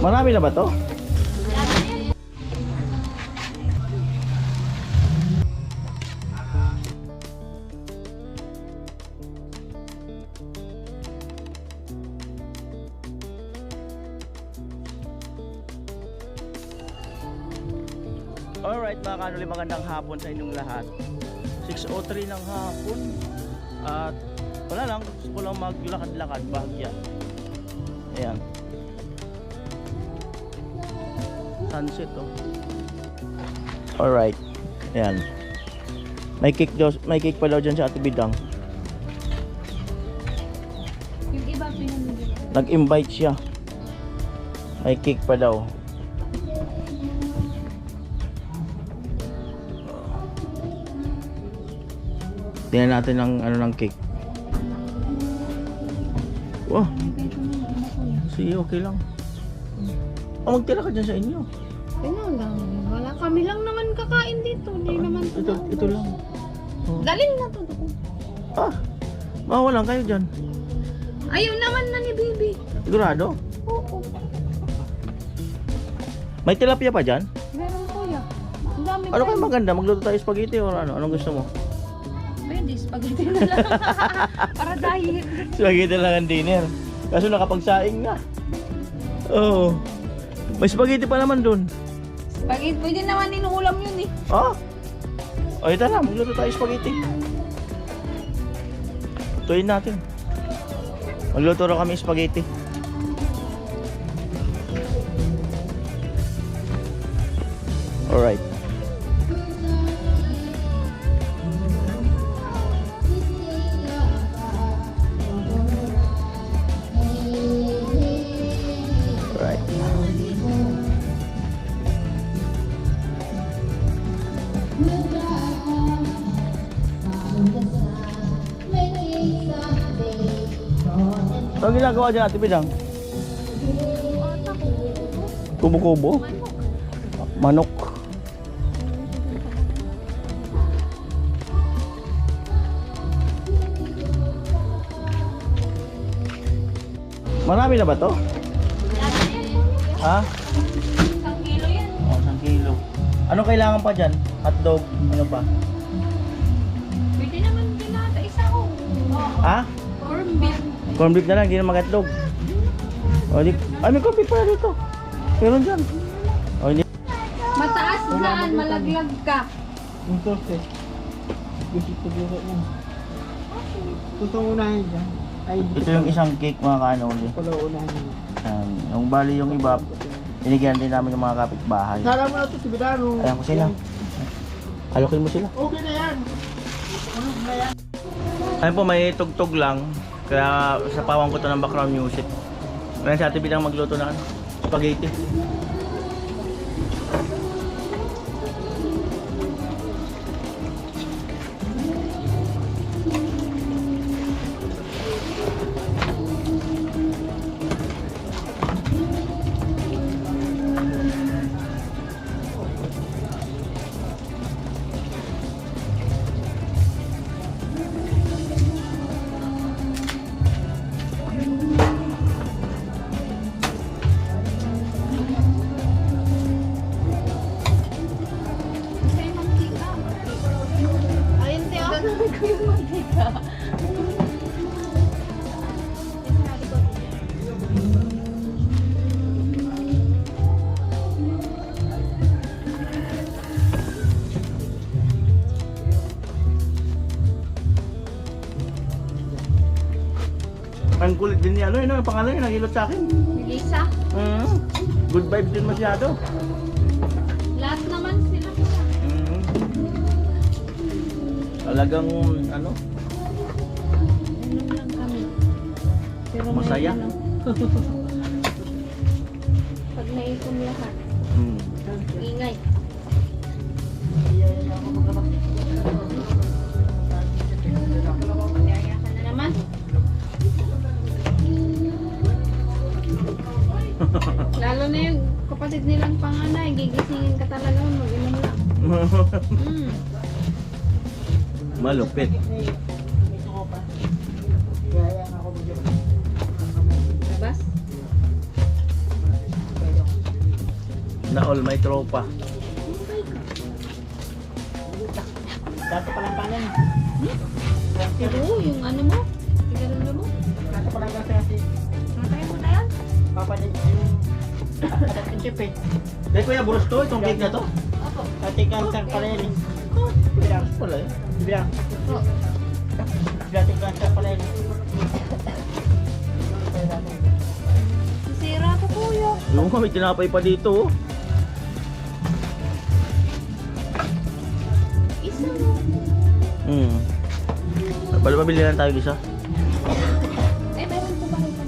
Marami na ba to? Alright mga kanuli, magandang hapon sa inyong lahat. 6:03 ng hapon. At wala lang, gusto ko lang maglakad-lakad bahagya. Ayan, sunset oh. Alright, ayan. May cake pa daw dyan sa Ate Bidang. Yung iba pinamili. Nag-invite siya. May cake pa daw. Tingnan natin ang ano ng cake. Wow. Sige, okay lang. Oh, magtira ka dyan sa inyo. Ano lang, wala kami lang naman kakain dito. Hindi naman Ito lang. Oh. Dalin na to doon. Ah, mawalan kayo dyan. Ayaw naman na ni Bibi. Sigurado? Oo. May tilapia pa dyan? Meron kuya. Ang dami Ano pa. kayo maganda? Magluto tayo spaghetti or ano? Anong gusto mo? Pwede, spaghetti na lang. Para diet. Spaghetti lang ang dinner. Kaso nakapagsaing nga. Oo. May spaghetti pa naman dun. Spaghetti, pwede naman inuulam yun eh. Oh? O ito na, magluto tayo spaghetti. Tuyin natin. Magluto rin kami spaghetti. Alright. Alright. Ano ginagawa dyan, Ate Bidang? Kubo-kubo? Manok. Marami na ba to? Ha? 1 kilo yan. O, 1 kilo. Ano kailangan pa dyan? Hotdog? Ano pa? Pwede naman din nata isa ko. Ha? Corn beef. Corn beef na lang, hindi na mag-hotdog. O, di... Ay, may corn beef pala dito. Meron dyan. O, hindi. Mataas daan, malaglag ka. Gusto unahin dyan. Ay, Ito yung isang cake mga kanoli. pala unahin. Yung bali yung iba, binigyan din namin yung mga kapitbahay. Sara mo na ito si Bidano. Ayan ko sila. Alokin mo sila. Okay na yan. Ano na yan? Ayun po, may tugtog lang. Kaya sa pawang ko to ng background music. Ngayon sa Ate Bidang magluto na spaghetti. Kasi yung mantika. Ayun tiyo. Gagawin ko yung mantika. Ang kulit din ni ano, yung pangalan yun, nagilot sa akin. Lisa. Good vibes din masyado. Lahat naman sila. Talagang ano, Inom lang kami. Pero Masaya? may pag naipon lahat, ingay. Kaya ka na naman. Lalo na yung kapatid nilang panganay, gigisingin ka talaga mag-inom lang. Malupit. Labas? Na all may tropa. Dati pa lang kanan. Pero yung ano mo, tigaran mo. Dati pa lang kasi Matay mo na yan. papalit yung adating chip eh. Dahil kuya, buros to, itong cake na to. Opo. Dati cancer pala yun eh. Bilang pala eh. Bilang. Opo. Dati cancer pala yun. Sisira ko kuya. Yung may tinapay pa dito. Oh. Isa mo. Hmm. Bali mabili lang tayo isa. Eh, meron po ba ito?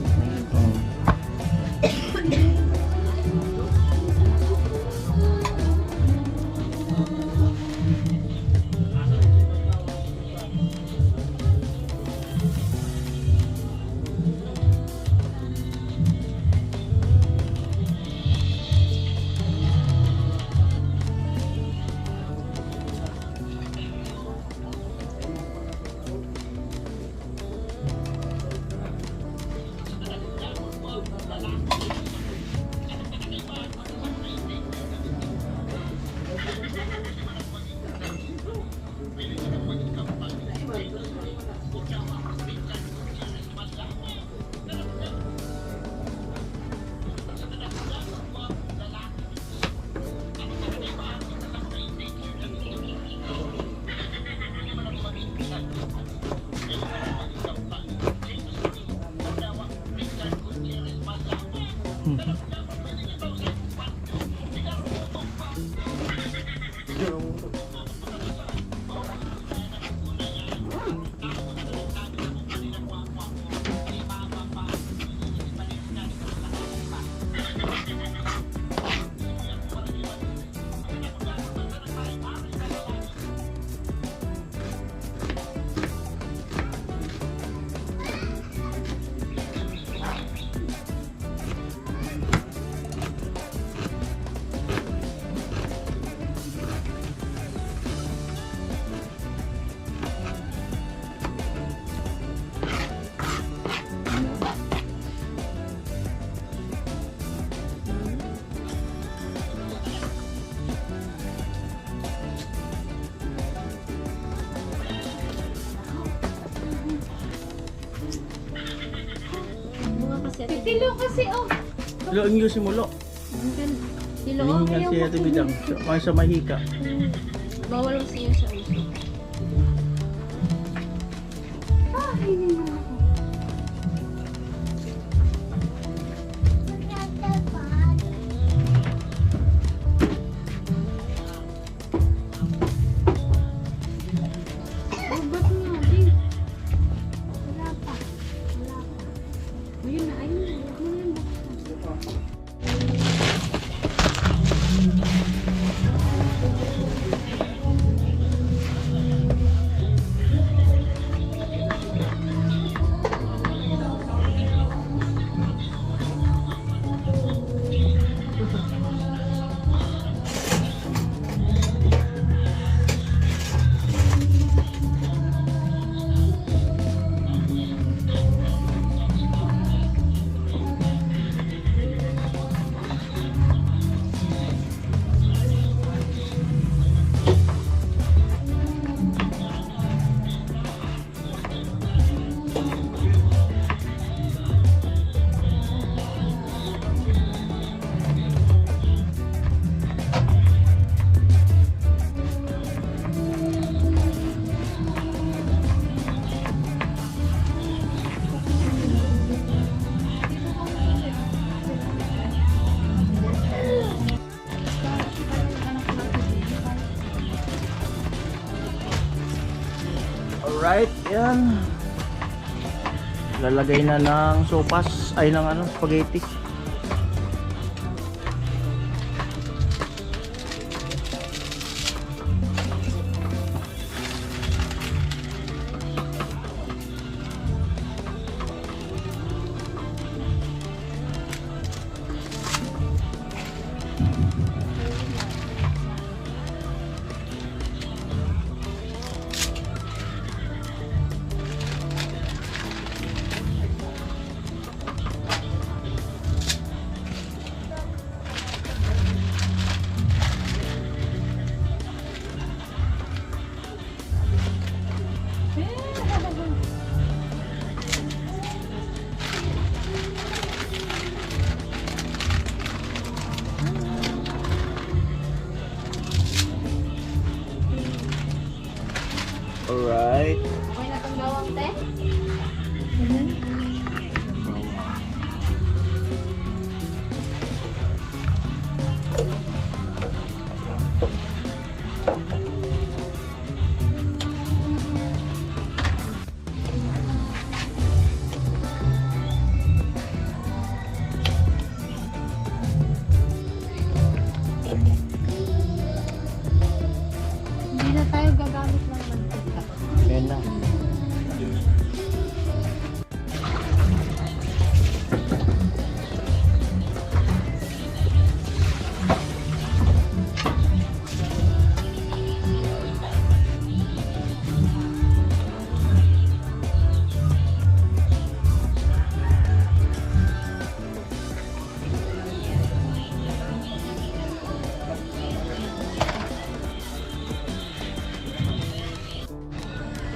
Hmm. Bunga kasi. Tilo kasi oh. Lo ang yusin mo lo. Tilo oh. Hinihingal siya ito bidang. May sa mahika. Bawal mo siya sa uso. Ah, hindi mo ako. Ba't nga, Ding? Wala pa. Wala pa. Ayun na, ayun na. Huwag mo yan buksan. Alright, yan. Lalagay na ng sopas, ay ng ano, spaghetti.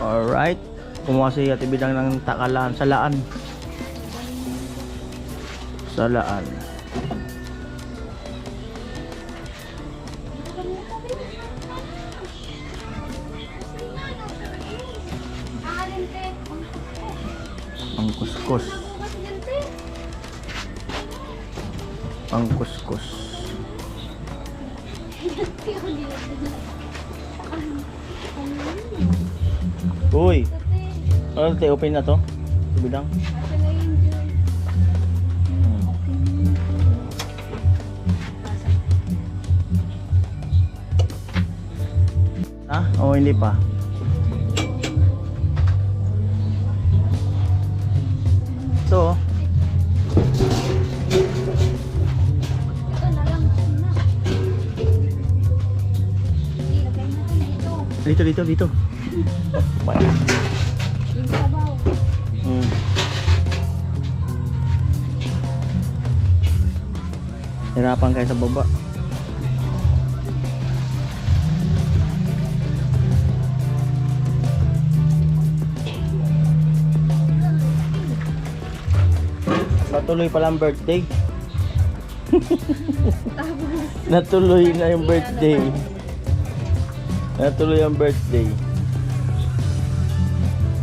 Alright. Kumuha si Ate Bidang ng takalan. Salaan. Salaan. Ang kuskus. Ang kuskus. Uy. Ano tayo? Open na to? Ate Bidang. Ah? O hindi pa. Ito. Dito. Bayan. Hirapan kayo sa baba. Natuloy pala ang birthday. Natuloy na yung birthday. Natuloy ang birthday.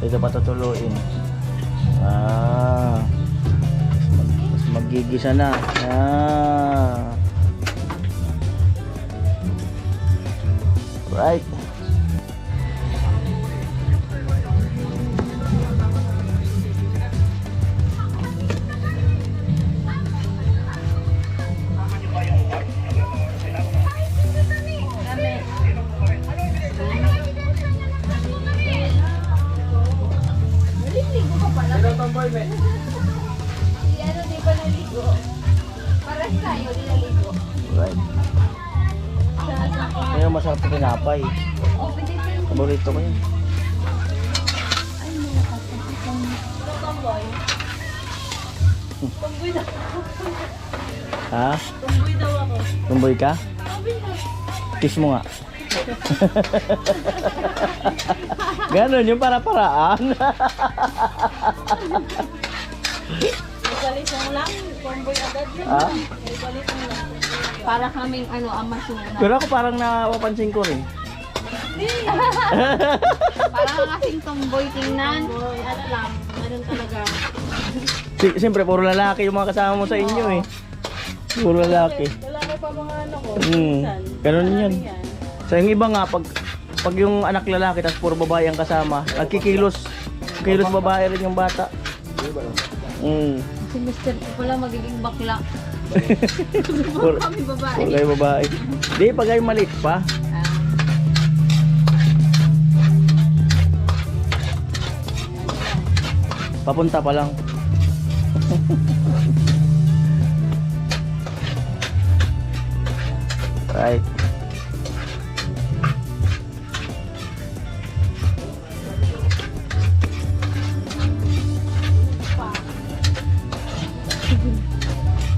Ito pa tutuloyin. Mas magigisa na. Right. Right. Ngayon masarap na tinapay. Paborito ko yan. Ha? Tumboy daw ako. Tumboy ka? Kiss mo nga. Ganon yung para-paraan. Ibalisong lang, tumboy agad na. Ha? Ibalisong lang. Para kaming amasuna. Pero ako parang napapansin ko rin. Parang kasing tomboy tingnan. Ano lang, ganun talaga. Siyempre, puro lalaki yung mga kasama mo sa inyo eh. Puro lalaki. Wala ko pa mga ano ko. Ganun yan. Sa yung iba nga, pag yung anak lalaki tapos puro babae ang kasama, nagkikilos. Kilos babae rin yung bata. Si Mr. ko pala magiging bakla. Puro Kami babae. wala yung babae. Di, pag ay maliit pa. Papunta pa lang. Right.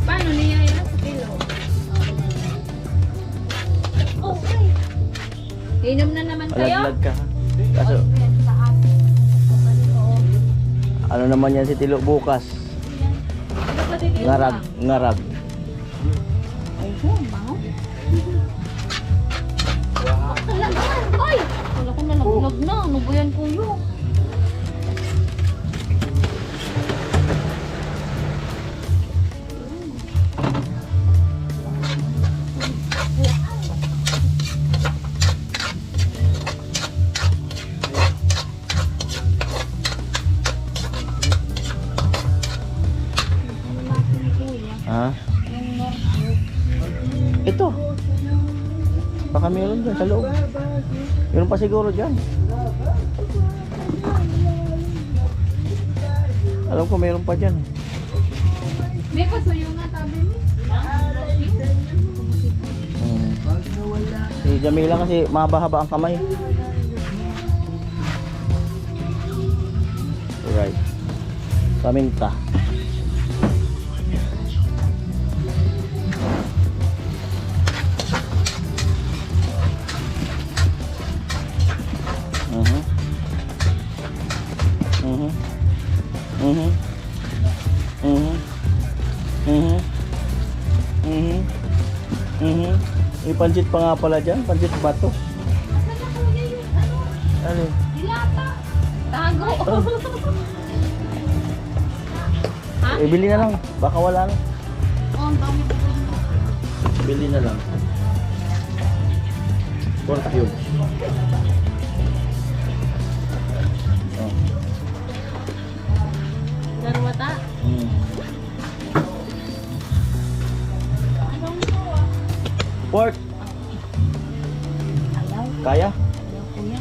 Paano niya yan sa kilo? Okay. Inom na naman kayo? Alaglag ka. Kaso, ano naman yan si Tilo bukas? Ngarag, ngarag. Ay, bango. Ay! Wala ko nalaglag na. Ano ba yan, kuyo? Ha? Ito. Baka meron dyan sa loob. Meron pa siguro dyan. Alam ko meron pa dyan. May pasuyo nga tabi mo. Si Jamila kasi mahaba-haba ang kamay. Right. Paminta. May pansit pa nga pala dyan. Pansit bato. Saan nakalagay yung ano? Ano? Dilata. Tago. Ha? Bili na lang. Baka wala na. Oh, ang dami pa rin. Bili na lang. 4 cubes. Oh. Darwata. Pork. Ayaw. Kaya? Ayaw, kuya.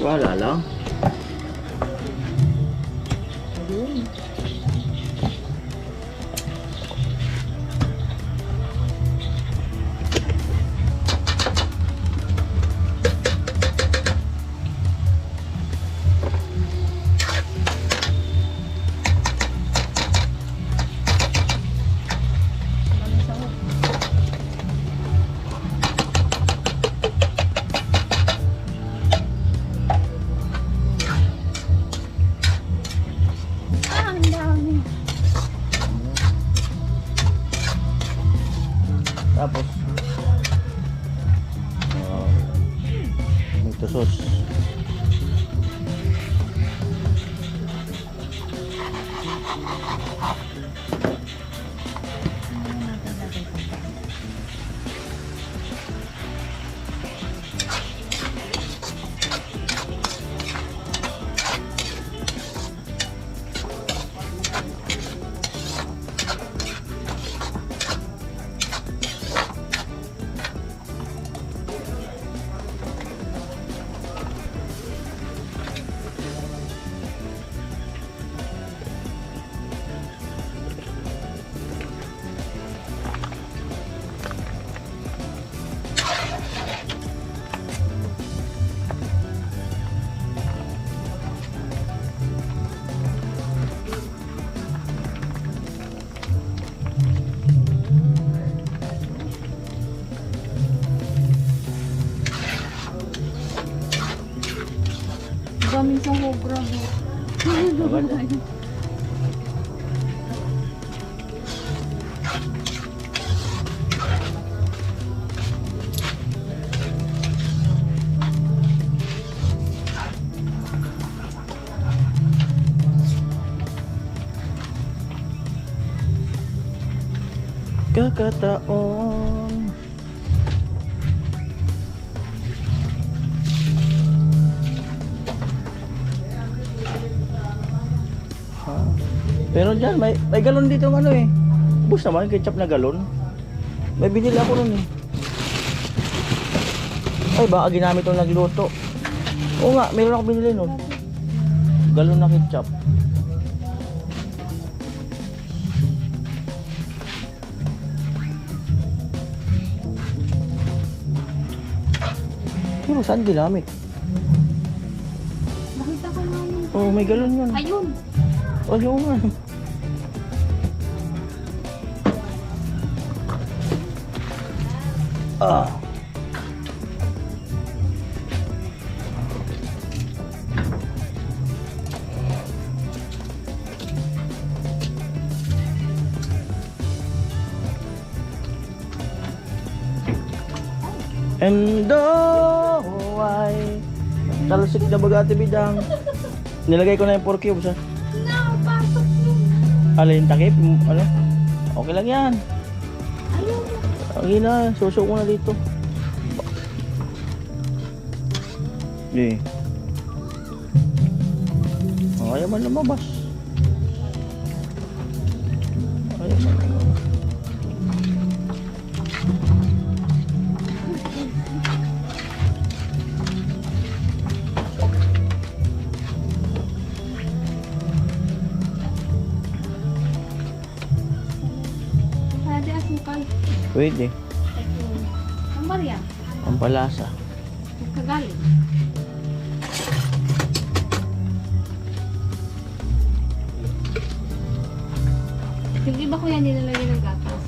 Wala lang. Ayun. Maraming sahog. Ah, ang dami. Tapos ito sauce. Daming sahog, grabe. Kakataon. Pero dyan, may galon dito ng ano eh. Bus naman, ketchup na galon. May binili ako nun eh. Ay, baka ginamit nung nagluto. Oo nga, meron ako binili nun. Galon na ketchup. Pero saan ginamit? Nakita ko nga yun. Oo, may galon yun. Ayun. Oh, yung nga. Ah. And oh, I talusik na bagati bidang. Nilagay ko na yung 4 cubes ha. Napasok yun. Alin takip? Ano? Okay lang yan. Ayun. Okay na, suso ko na dito. Eh. Ayaw man lumabas. Ayaw man lumabas. Pwede asukal. Pwede. Ayun. Ang barya. Ang palasa. Kagaling. Yung iba ko yan nilalagay ng gatas.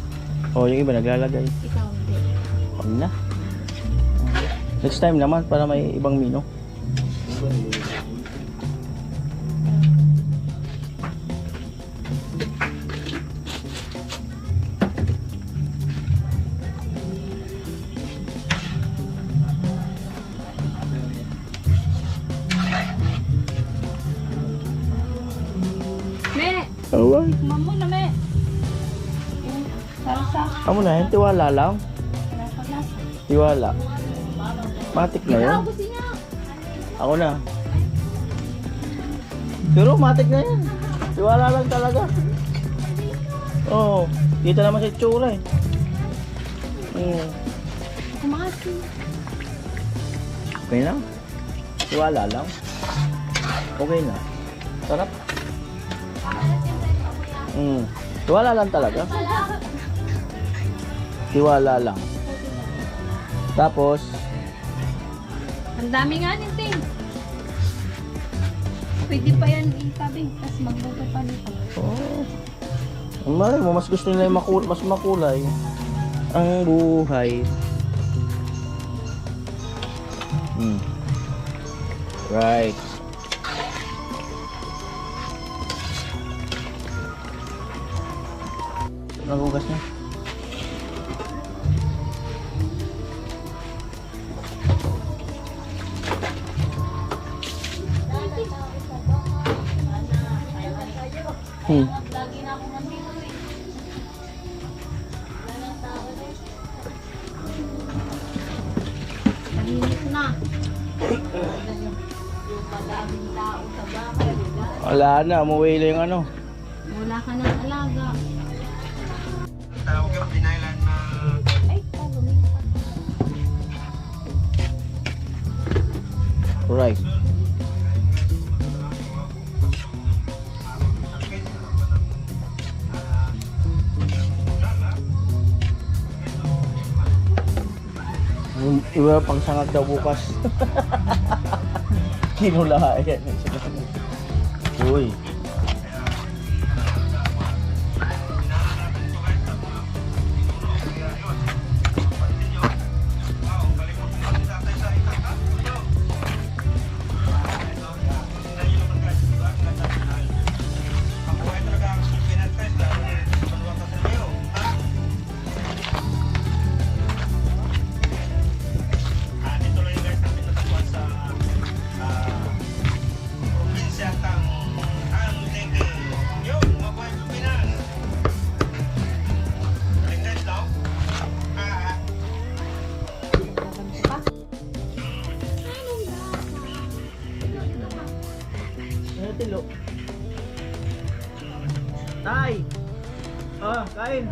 Oh, yung iba naglalagay. Ikaw hindi. Huwag na. Next time naman para may ibang menu. Salsa. Amo na yun, tiwala lang. Wala pa lasa. Tiwala. Matik na yun. Gusto niya. Ako na. Pero matik na yan. Tiwala lang talaga. Oo. Dito naman sa itsura eh. Kumasi. Okay lang. Tiwala lang. Okay na. Sarap. Tiwala lang talaga. Tiwala lang. Tapos, Ang dami nga nito eh. Pwede pa yan itabi. Tapos magluto pa nito. oh. Ang malay mo, mas gusto nila yung mas makulay ang buhay. Right. Nagugas niya. Nalinis na. Wala na, umuwi lang yung ano. Wala ka ng alaga. Tawag yung pinailan na... Ay, lumipat. Right. Yung iba pang sangag daw bukas. Kinulayan. Uy. Ano tilo? Tay! Ah, kain!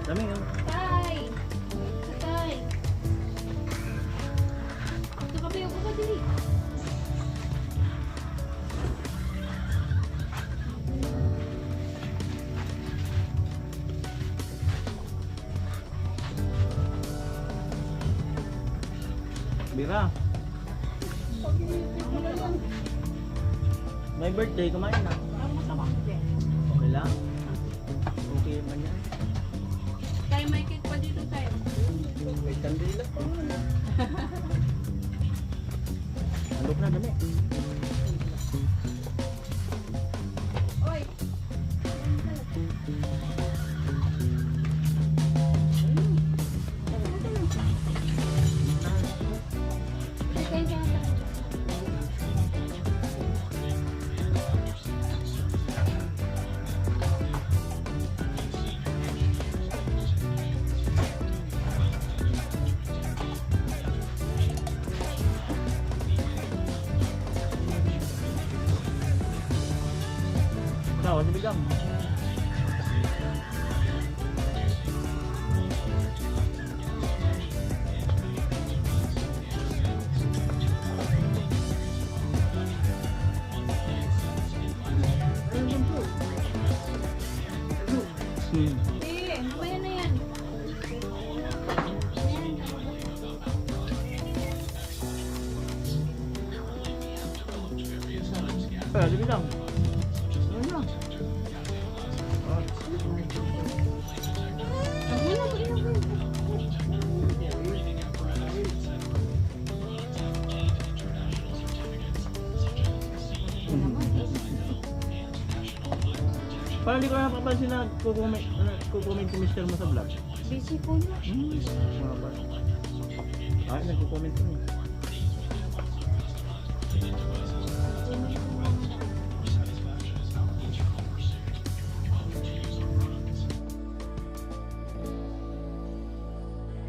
Dami nga. Tay! Tay! Ito ka ba yung buka dili? Bira. May birthday, kumain na. Okay lang? Okay man yan. Tay, may cake pa dito tayo. May kandila pa. Andok na, dami. Oy! Ikaw, ano bigam? Eh, mamaya na yan. Ano bigam? Ano lang? Parang hindi ko napapansin na kukomment si Mr. mo sa vlog. Busy po na. Mga ba? Ay, nagko-comment ko eh.